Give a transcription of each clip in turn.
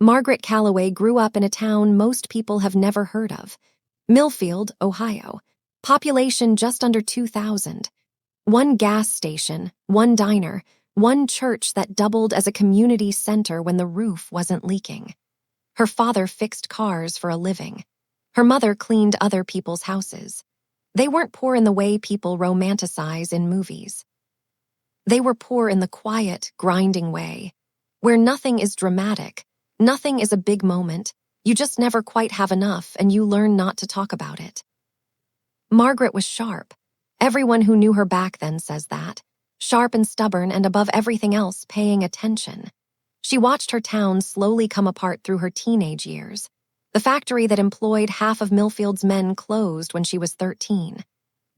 Margaret Calloway grew up in a town most people have never heard of, Millfield, Ohio. Population just under 2,000. One gas station, one diner, one church that doubled as a community center when the roof wasn't leaking. Her father fixed cars for a living. Her mother cleaned other people's houses. They weren't poor in the way people romanticize in movies. They were poor in the quiet, grinding way, where nothing is dramatic, nothing is a big moment, you just never quite have enough and you learn not to talk about it. Margaret was sharp. Everyone who knew her back then says that. Sharp and stubborn and above everything else, paying attention. She watched her town slowly come apart through her teenage years. The factory that employed half of Millfield's men closed when she was 13.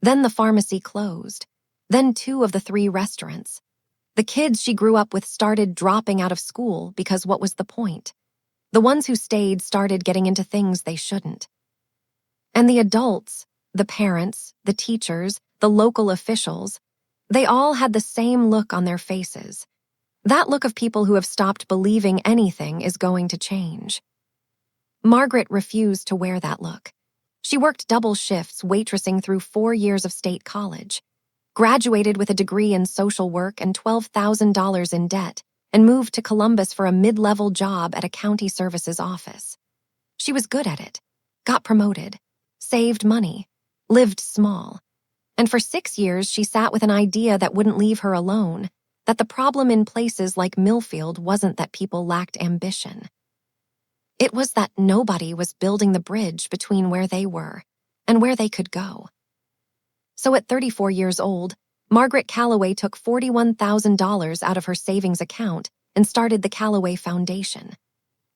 Then the pharmacy closed. Then 2 of the 3 restaurants. The kids she grew up with started dropping out of school because what was the point? The ones who stayed started getting into things they shouldn't. And the adults, the parents, the teachers, the local officials, they all had the same look on their faces. That look of people who have stopped believing anything is going to change. Margaret refused to wear that look. She worked double shifts waitressing through 4 years of state college, graduated with a degree in social work and $12,000 in debt, and moved to Columbus for a mid-level job at a county services office. She was good at it, got promoted, saved money, lived small. And for 6 years, she sat with an idea that wouldn't leave her alone, that the problem in places like Millfield wasn't that people lacked ambition. It was that nobody was building the bridge between where they were and where they could go. So at 34 years old, Margaret Calloway took $41,000 out of her savings account and started the Calloway Foundation.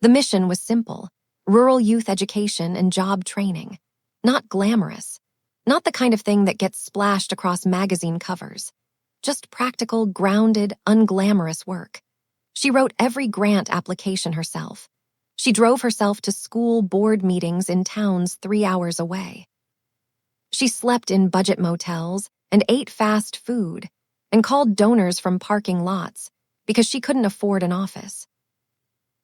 The mission was simple: rural youth education and job training. Not glamorous. Not the kind of thing that gets splashed across magazine covers. Just practical, grounded, unglamorous work. She wrote every grant application herself. She drove herself to school board meetings in towns 3 hours away. She slept in budget motels and ate fast food and called donors from parking lots because she couldn't afford an office.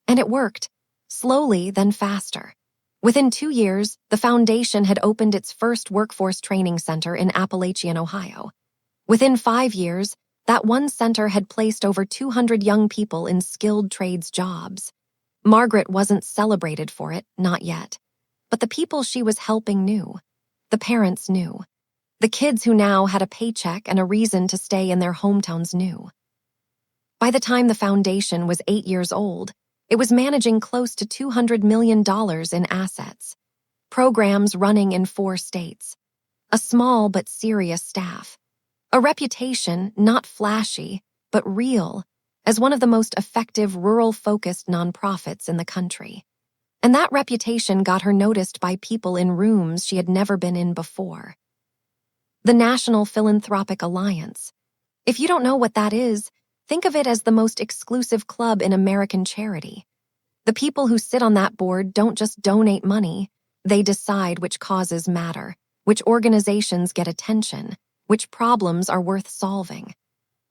And it worked, slowly then faster. Within 2 years, the foundation had opened its first workforce training center in Appalachian, Ohio. Within 5 years, that one center had placed over 200 young people in skilled trades jobs. Margaret wasn't celebrated for it, not yet. But the people she was helping knew. The parents knew. The kids who now had a paycheck and a reason to stay in their hometowns knew. By the time the foundation was 8 years old, it was managing close to $200 million in assets. Programs running in 4 states. A small but serious staff. A reputation not flashy, but real, as one of the most effective rural-focused nonprofits in the country. And that reputation got her noticed by people in rooms she had never been in before. The National Philanthropic Alliance. If you don't know what that is, think of it as the most exclusive club in American charity. The people who sit on that board don't just donate money, they decide which causes matter, which organizations get attention, which problems are worth solving.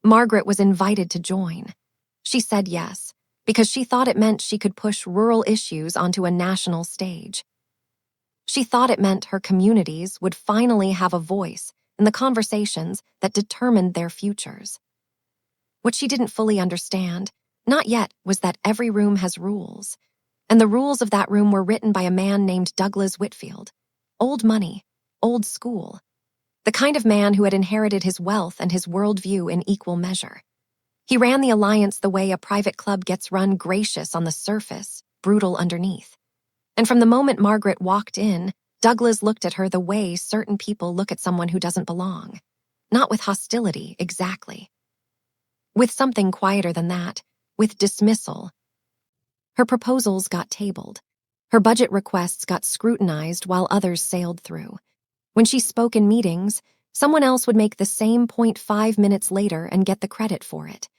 Margaret was invited to join. She said yes, because she thought it meant she could push rural issues onto a national stage. She thought it meant her communities would finally have a voice in the conversations that determined their futures. What she didn't fully understand, not yet, was that every room has rules, and the rules of that room were written by a man named Douglas Whitfield. Old money, old school. The kind of man who had inherited his wealth and his worldview in equal measure. He ran the alliance the way a private club gets run, gracious on the surface, brutal underneath. And from the moment Margaret walked in, Douglas looked at her the way certain people look at someone who doesn't belong. Not with hostility, exactly. With something quieter than that, with dismissal. Her proposals got tabled. Her budget requests got scrutinized while others sailed through. When she spoke in meetings, someone else would make the same point 5 minutes later and get the credit for it.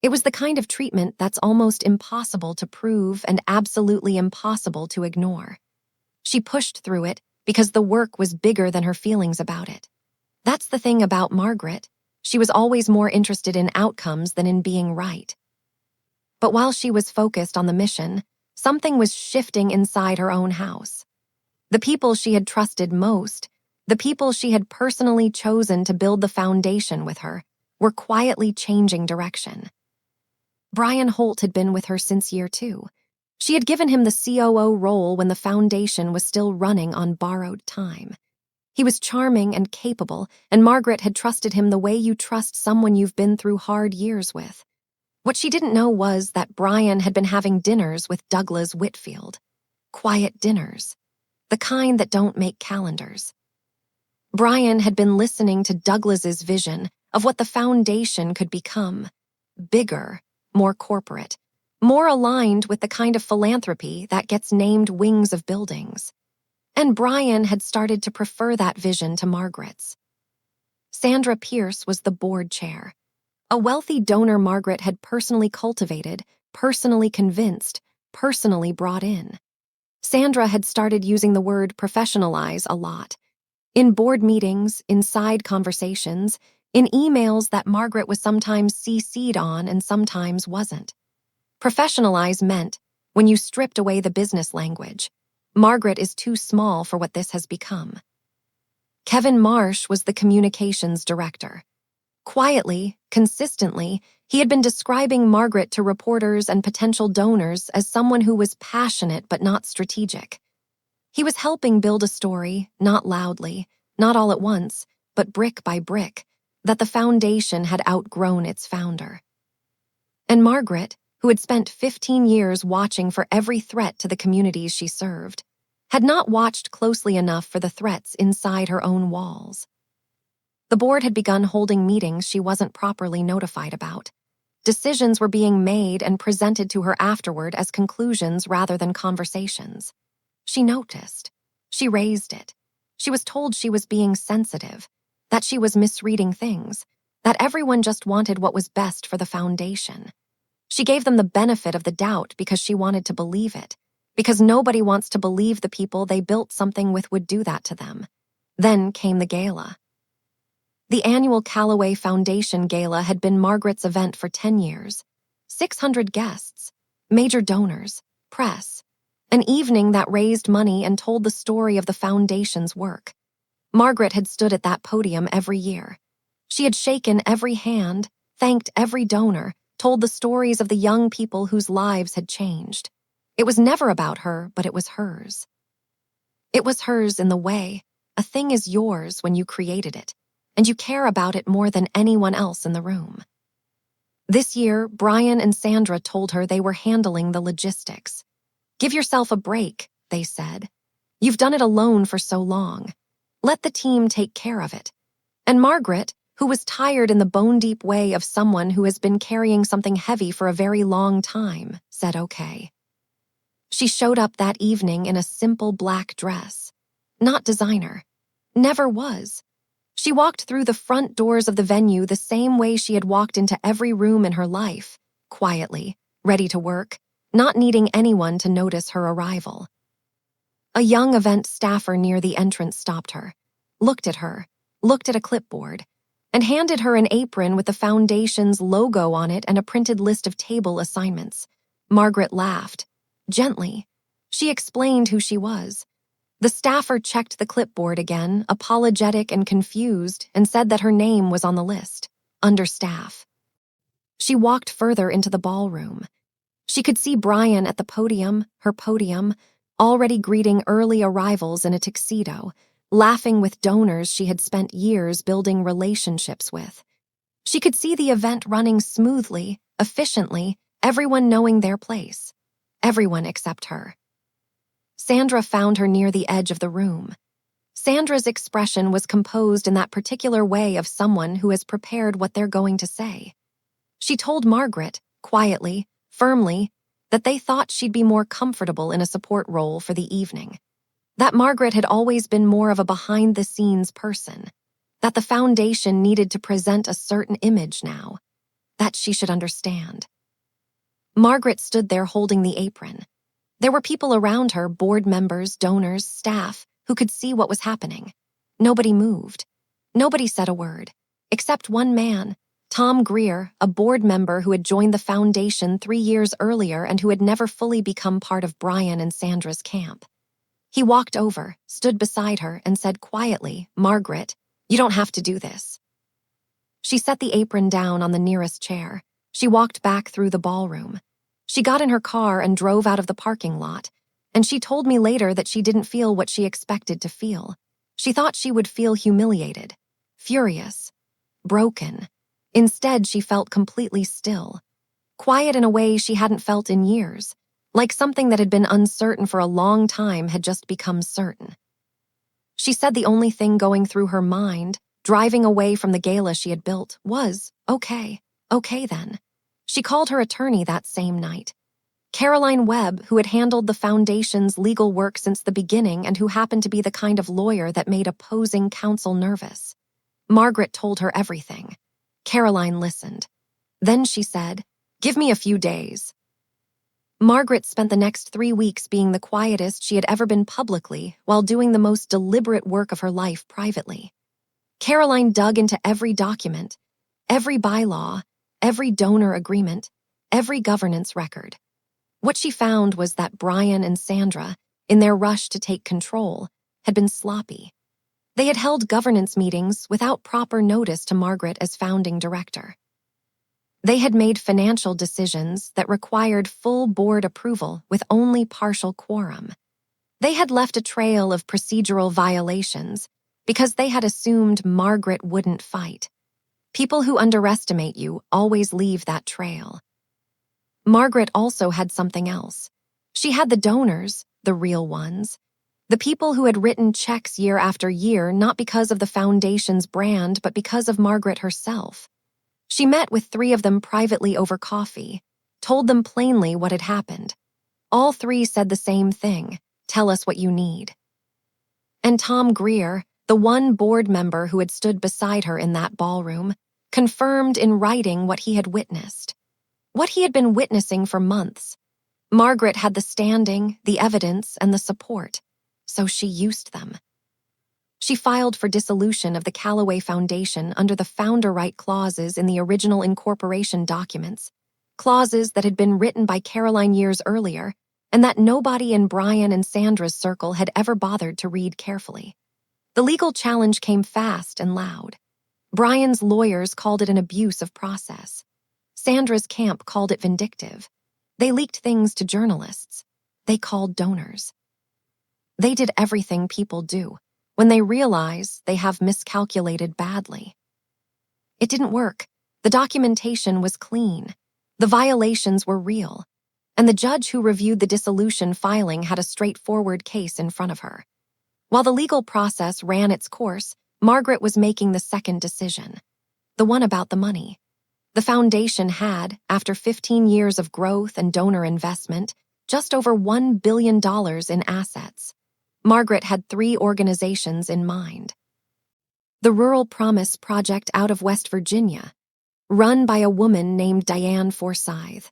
It was the kind of treatment that's almost impossible to prove and absolutely impossible to ignore. She pushed through it because the work was bigger than her feelings about it. That's the thing about Margaret. She was always more interested in outcomes than in being right. But while she was focused on the mission, Something was shifting inside her own house. The people she had trusted most, the people she had personally chosen to build the foundation with her, were quietly changing direction. Brian Holt had been with her since year 2. She had given him the COO role when the foundation was still running on borrowed time. He was charming and capable, and Margaret had trusted him the way you trust someone you've been through hard years with. What she didn't know was that Brian had been having dinners with Douglas Whitfield. Quiet dinners. The kind that don't make calendars. Brian had been listening to Douglas's vision of what the foundation could become. Bigger, more corporate, more aligned with the kind of philanthropy that gets named wings of buildings. And Brian had started to prefer that vision to Margaret's. Sandra Pierce was the board chair. A wealthy donor Margaret had personally cultivated, personally convinced, personally brought in. Sandra had started using the word professionalize a lot. In board meetings, in side conversations, in emails that Margaret was sometimes CC'd on and sometimes wasn't. Professionalize meant, when you stripped away the business language, Margaret is too small for what this has become. Kevin Marsh was the communications director. Quietly, consistently, he had been describing Margaret to reporters and potential donors as someone who was passionate but not strategic. He was helping build a story, not loudly, not all at once, but brick by brick, that the foundation had outgrown its founder. And Margaret, who had spent 15 years watching for every threat to the communities she served, had not watched closely enough for the threats inside her own walls. The board had begun holding meetings she wasn't properly notified about. Decisions were being made and presented to her afterward as conclusions rather than conversations. She noticed. She raised it. She was told she was being sensitive, that she was misreading things, that everyone just wanted what was best for the foundation. She gave them the benefit of the doubt because she wanted to believe it, because nobody wants to believe the people they built something with would do that to them. Then came the gala. The annual Calloway Foundation Gala had been Margaret's event for 10 years. 600 guests, major donors, press, an evening that raised money and told the story of the foundation's work. Margaret had stood at that podium every year. She had shaken every hand, thanked every donor, told the stories of the young people whose lives had changed. It was never about her, but it was hers. It was hers in the way a thing is yours when you created it, and you care about it more than anyone else in the room. This year, Brian and Sandra told her they were handling the logistics. Give yourself a break, they said. You've done it alone for so long. Let the team take care of it. And Margaret, who was tired in the bone-deep way of someone who has been carrying something heavy for a very long time, said okay. She showed up that evening in a simple black dress. Not designer. Never was. She walked through the front doors of the venue the same way she had walked into every room in her life, quietly, ready to work, not needing anyone to notice her arrival. A young event staffer near the entrance stopped her, looked at a clipboard, and handed her an apron with the foundation's logo on it and a printed list of table assignments. Margaret laughed. Gently. She explained who she was. The staffer checked the clipboard again, apologetic and confused, and said that her name was on the list, under staff. She walked further into the ballroom. She could see Brian at the podium, her podium, already greeting early arrivals in a tuxedo, laughing with donors she had spent years building relationships with. She could see the event running smoothly, efficiently, everyone knowing their place. Everyone except her. Sandra found her near the edge of the room. Sandra's expression was composed in that particular way of someone who has prepared what they're going to say. She told Margaret, quietly, firmly, that they thought she'd be more comfortable in a support role for the evening. That Margaret had always been more of a behind-the-scenes person. That the foundation needed to present a certain image now. That she should understand. Margaret stood there holding the apron. There were people around her, board members, donors, staff, who could see what was happening. Nobody moved. Nobody said a word, except one man, Tom Greer, a board member who had joined the foundation 3 years earlier and who had never fully become part of Brian and Sandra's camp. He walked over, stood beside her, and said quietly, "Margaret, you don't have to do this." She set the apron down on the nearest chair. She walked back through the ballroom. She got in her car and drove out of the parking lot, and she told me later that she didn't feel what she expected to feel. She thought she would feel humiliated, furious, broken. Instead, she felt completely still, quiet in a way she hadn't felt in years, like something that had been uncertain for a long time had just become certain. She said the only thing going through her mind, driving away from the gala she had built, was, okay then. She called her attorney that same night. Caroline Webb, who had handled the foundation's legal work since the beginning and who happened to be the kind of lawyer that made opposing counsel nervous. Margaret told her everything. Caroline listened. Then she said, "Give me a few days." Margaret spent the next 3 weeks being the quietest she had ever been publicly while doing the most deliberate work of her life privately. Caroline dug into every document, every bylaw, every donor agreement, every governance record. What she found was that Brian and Sandra, in their rush to take control, had been sloppy. They had held governance meetings without proper notice to Margaret as founding director. They had made financial decisions that required full board approval with only partial quorum. They had left a trail of procedural violations because they had assumed Margaret wouldn't fight. People who underestimate you always leave that trail. Margaret also had something else. She had the donors, the real ones, the people who had written checks year after year not because of the foundation's brand but because of Margaret herself. She met with 3 of them privately over coffee, told them plainly what had happened. All 3 said the same thing, "Tell us what you need." And Tom Greer, the one board member who had stood beside her in that ballroom, confirmed in writing what he had witnessed. What he had been witnessing for months. Margaret had the standing, the evidence, and the support, so she used them. She filed for dissolution of the Calloway Foundation under the founder right clauses in the original incorporation documents, clauses that had been written by Caroline years earlier and that nobody in Brian and Sandra's circle had ever bothered to read carefully. The legal challenge came fast and loud. Brian's lawyers called it an abuse of process. Sandra's camp called it vindictive. They leaked things to journalists. They called donors. They did everything people do when they realize they have miscalculated badly. It didn't work. The documentation was clean. The violations were real. And the judge who reviewed the dissolution filing had a straightforward case in front of her. While the legal process ran its course, Margaret was making the second decision, the one about the money. The foundation had, after 15 years of growth and donor investment, just over $1 billion in assets. Margaret had 3 organizations in mind. The Rural Promise Project out of West Virginia, run by a woman named Diane Forsyth,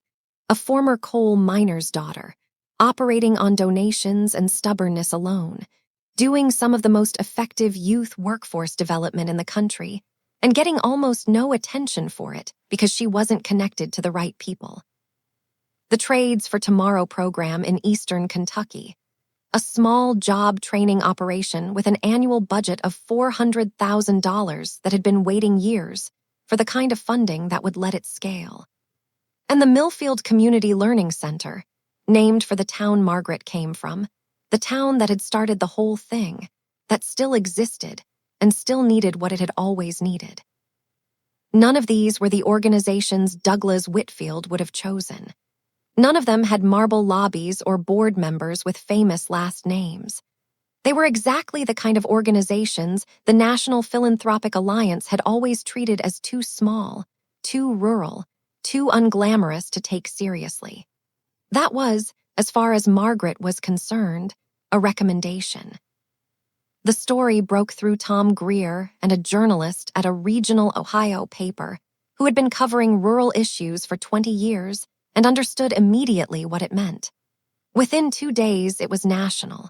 a former coal miner's daughter, operating on donations and stubbornness alone, doing some of the most effective youth workforce development in the country, and getting almost no attention for it because she wasn't connected to the right people. The Trades for Tomorrow program in eastern Kentucky, a small job training operation with an annual budget of $400,000 that had been waiting years for the kind of funding that would let it scale. And the Millfield Community Learning Center, named for the town Margaret came from, the town that had started the whole thing, that still existed and still needed what it had always needed. None of these were the organizations Douglas Whitfield would have chosen. None of them had marble lobbies or board members with famous last names. They were exactly the kind of organizations the National Philanthropic Alliance had always treated as too small, too rural, too unglamorous to take seriously. That was, as far as Margaret was concerned, a recommendation. The story broke through Tom Greer and a journalist at a regional Ohio paper who had been covering rural issues for 20 years and understood immediately what it meant. Within 2 days, it was national.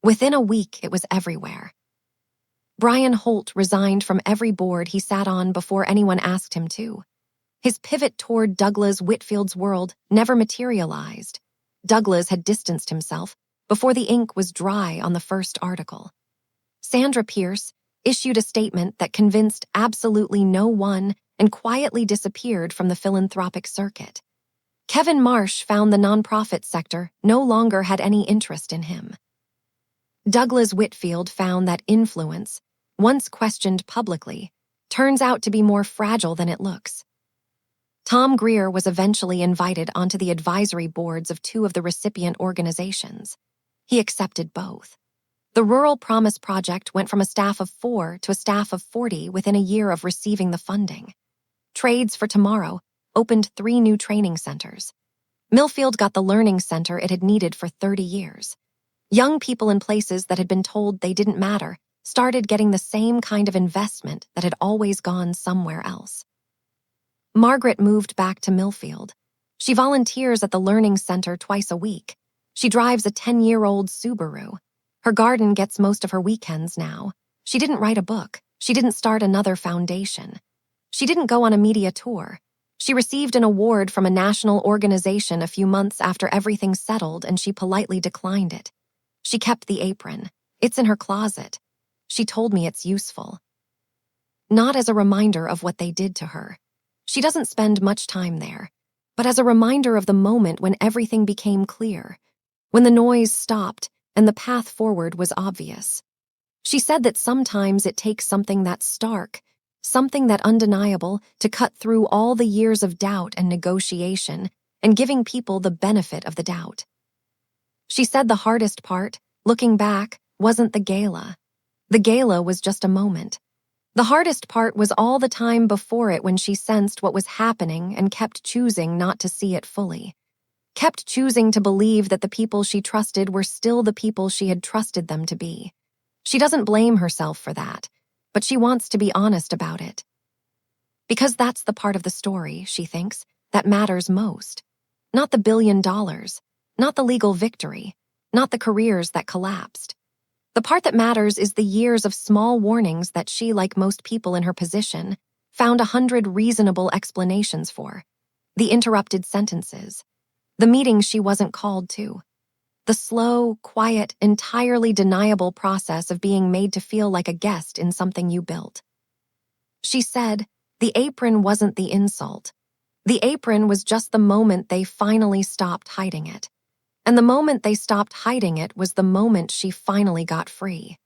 Within a week, it was everywhere. Brian Holt resigned from every board he sat on before anyone asked him to. His pivot toward Douglas Whitfield's world never materialized. Douglas had distanced himself before the ink was dry on the first article. Sandra Pierce issued a statement that convinced absolutely no one and quietly disappeared from the philanthropic circuit. Kevin Marsh found the nonprofit sector no longer had any interest in him. Douglas Whitfield found that influence, once questioned publicly, turns out to be more fragile than it looks. Tom Greer was eventually invited onto the advisory boards of two of the recipient organizations. He accepted both. The Rural Promise Project went from a staff of 4 to a staff of 40 within a year of receiving the funding. Trades for Tomorrow opened 3 new training centers. Millfield got the learning center it had needed for 30 years. Young people in places that had been told they didn't matter started getting the same kind of investment that had always gone somewhere else. Margaret moved back to Millfield. She volunteers at the Learning Center twice a week. She drives a 10-year-old Subaru. Her garden gets most of her weekends now. She didn't write a book. She didn't start another foundation. She didn't go on a media tour. She received an award from a national organization a few months after everything settled, and she politely declined it. She kept the apron. It's in her closet. She told me it's useful. Not as a reminder of what they did to her. She doesn't spend much time there, but as a reminder of the moment when everything became clear, when the noise stopped and the path forward was obvious. She said that sometimes it takes something that stark, something that undeniable, to cut through all the years of doubt and negotiation and giving people the benefit of the doubt. She said the hardest part, looking back, wasn't the gala. The gala was just a moment. The hardest part was all the time before it when she sensed what was happening and kept choosing not to see it fully. Kept choosing to believe that the people she trusted were still the people she had trusted them to be. She doesn't blame herself for that, but she wants to be honest about it. Because that's the part of the story, she thinks, that matters most. Not the $1 billion, not the legal victory, not the careers that collapsed. The part that matters is the years of small warnings that she, like most people in her position, found 100 reasonable explanations for. The interrupted sentences. The meetings she wasn't called to. The slow, quiet, entirely deniable process of being made to feel like a guest in something you built. She said, the apron wasn't the insult. The apron was just the moment they finally stopped hiding it. And the moment they stopped hiding it was the moment she finally got free.